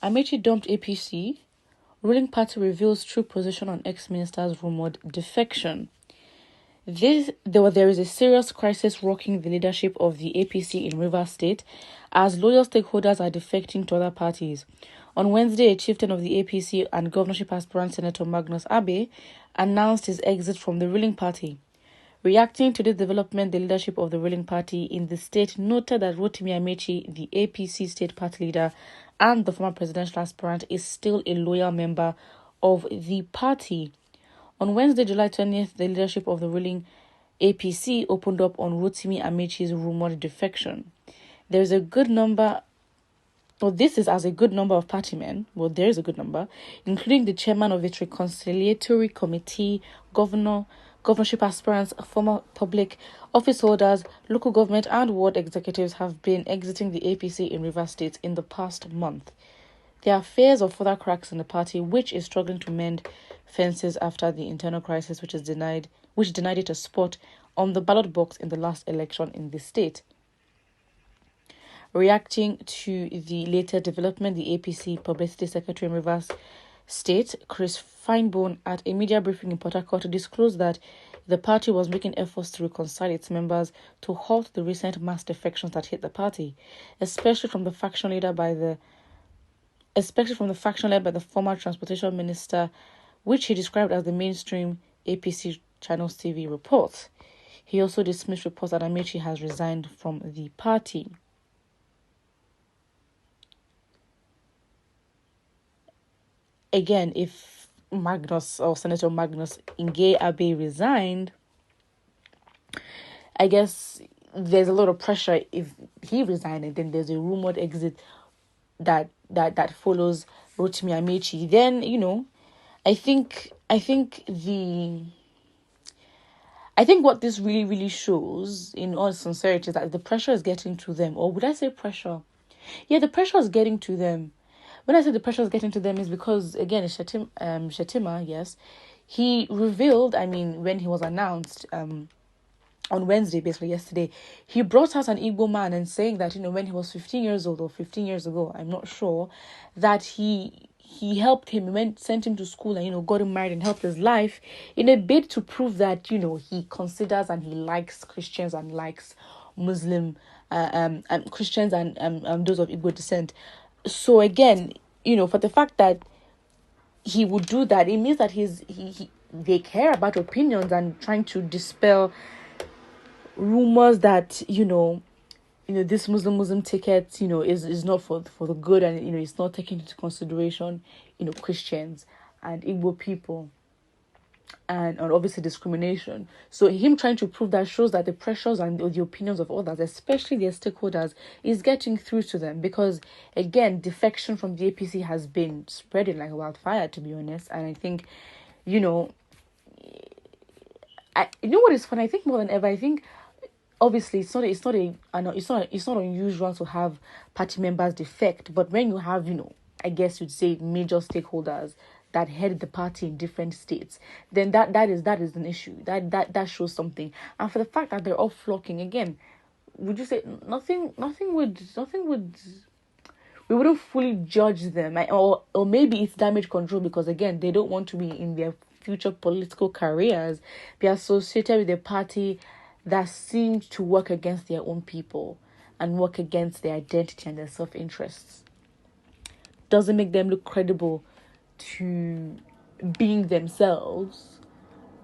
Ameachi dumped APC. Ruling party reveals true position on ex-minister's rumored defection. There is a serious crisis rocking the leadership of the APC in Rivers State as loyal stakeholders are defecting to other parties. On Wednesday, a chieftain of the APC and governorship aspirant Senator Magnus Abe announced his exit from the ruling party. Reacting to this development, the leadership of the ruling party in the state noted that Rotimi Amechi, the APC state party leader and the former presidential aspirant, is still a loyal member of the party. On Wednesday, July 20th, the leadership of the ruling APC opened up on Rotimi Amechi's rumored defection. This is as a good number of party men, there is a good number, including the chairman of its reconciliatory committee, governorship aspirants, former public office holders, local government and ward executives have been exiting the APC in Rivers State in the past month. There are fears of further cracks in the party, which is struggling to mend fences after the internal crisis which denied it a spot on the ballot box in the last election in the state. Reacting to the later development, the APC Publicity Secretary in Rivers State, Chris Finebone, at a media briefing in Port Harcourt, disclosed that the party was making efforts to reconcile its members to halt the recent mass defections that hit the party, especially from the faction led by the former transportation minister, which he described as the mainstream APC Channels TV reports. He also dismissed reports that Amechi has resigned from the party. Again, if Senator Magnus Nge Abe resigned, I guess there's a lot of pressure if he resigned, and then there's a rumored exit that follows Rotimi Amechi. Then, I think what this really, really shows, in all sincerity, is that the pressure is getting to them. Or would I say pressure? Yeah, the pressure is getting to them. When I say the pressure is getting to them, is because, again, Shetima, yes, he revealed, when he was announced on Wednesday, basically yesterday, he brought out an Igbo man and saying that, when he was 15 years old or 15 years ago, I'm not sure, that he helped him, sent him to school and, got him married and helped his life in a bid to prove that, he considers and he likes Christians and likes Muslim Christians and those of Igbo descent. So again, for the fact that he would do that, it means that they care about opinions and trying to dispel rumors that, this Muslim ticket, is not for the good, and, it's not taking into consideration, Christians and Igbo people. And obviously discrimination. So him trying to prove that shows that the pressures and the opinions of others, especially their stakeholders, is getting through to them. Because, again, defection from the APC has been spreading like wildfire, to be honest. And I think, what is funny? I think more than ever, obviously it's not unusual to have party members defect. But when you have, I guess you'd say major stakeholders that head the party in different states, then that is an issue. That shows something. And for the fact that they're all flocking, again, would you say nothing would we wouldn't fully judge them, or maybe it's damage control, because again, they don't want to be in their future political careers be associated with a party that seems to work against their own people and work against their identity and their self-interests. Doesn't make them look credible to being themselves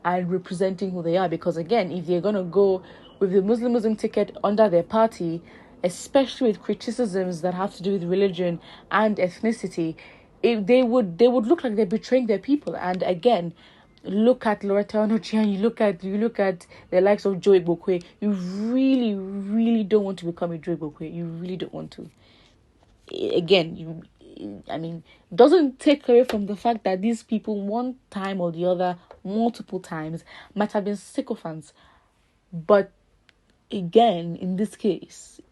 and representing who they are. Because again, if they're going to go with the Muslim ticket under their party, especially with criticisms that have to do with religion and ethnicity, they would look like they're betraying their people. And again, look at Loretta Onochi and you look at the likes of Joe Igbokwe. You really, really don't want to become a Joe Igbokwe. You really don't want to. Again, doesn't take away from the fact that these people, one time or the other, multiple times, might have been sycophants. But again, in this case,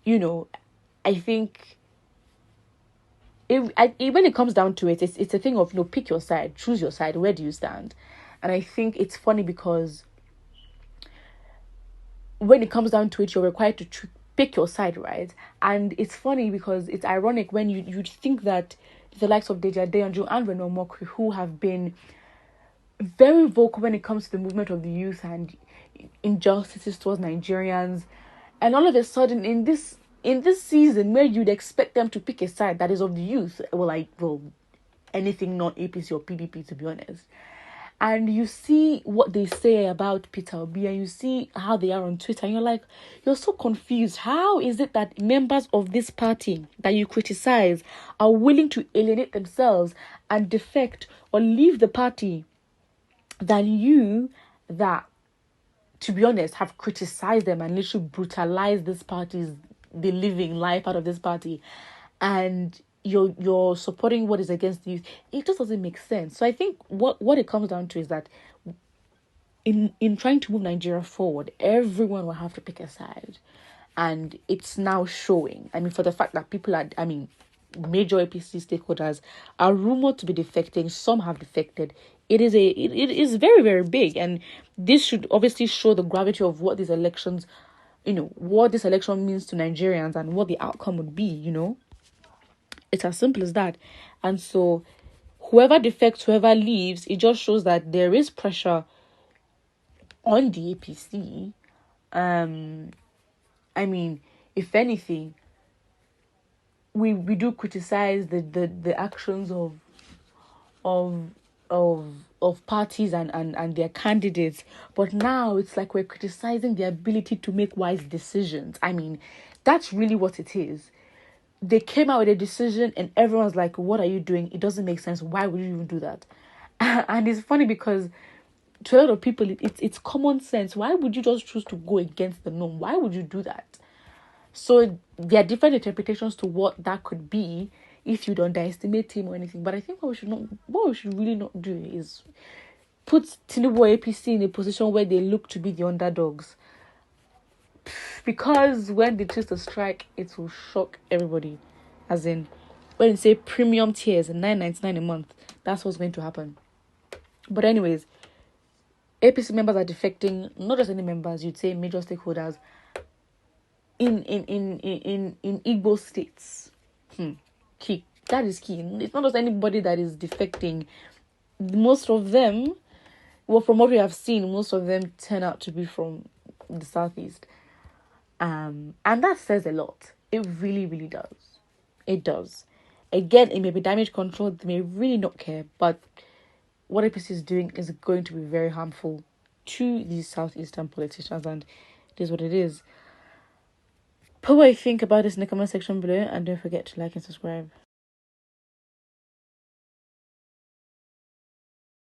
I think when it comes down to it, it's a thing of, pick your side, choose your side. Where do you stand? And I think it's funny because when it comes down to it, you're required to pick your side, right? And it's funny because it's ironic when you'd think that the likes of Deja Deonju and Renault Mokri, who have been very vocal when it comes to the movement of the youth and injustices towards Nigerians, and all of a sudden in this season where you'd expect them to pick a side that is of the youth, well, anything not APC or PDP, to be honest. And you see what they say about Peter Obi, and you see how they are on Twitter, and you're like, you're so confused. How is it that members of this party that you criticize are willing to alienate themselves and defect or leave the party than you that, to be honest, have criticized them and literally brutalized this party's the living life out of this party, and you're supporting what is against the youth? It just doesn't make sense. So I think what it comes down to is that in trying to move Nigeria forward, everyone will have to pick a side, and it's now showing. I mean, for the fact that people are, major APC stakeholders are rumored to be defecting. Some have defected. It is very, very big, and this should obviously show the gravity of what these elections, what this election means to Nigerians and what the outcome would be. It's as simple as that. And so whoever defects, whoever leaves, it just shows that there is pressure on the APC. If anything, we do criticize the actions of parties and their candidates, but now it's like we're criticizing their ability to make wise decisions. That's really what it is. They came out with a decision and everyone's like, what are you doing? It doesn't make sense. Why would you even do that? And it's funny because to a lot of people, it's common sense. Why would you just choose to go against the norm? Why would you do that? So there are different interpretations to what that could be if you don't underestimate him or anything. But I think what we should really not do is put Tinubu or APC in a position where they look to be the underdogs. Because when they choose to strike, it will shock everybody. As in, when you say premium tiers and $9.99 a month, that's what's going to happen. But anyways, APC members are defecting. Not just any members, you'd say major stakeholders in Igbo states. Key. That is key. It's not just anybody that is defecting. Most of them, from what we have seen, most of them turn out to be from the southeast. And that says a lot. It really, really does. It does. Again, it may be damage control. They may really not care. But what APC is doing is going to be very harmful to these southeastern politicians. And it is what it is. Put what you think about this in the comment section below. And don't forget to like and subscribe.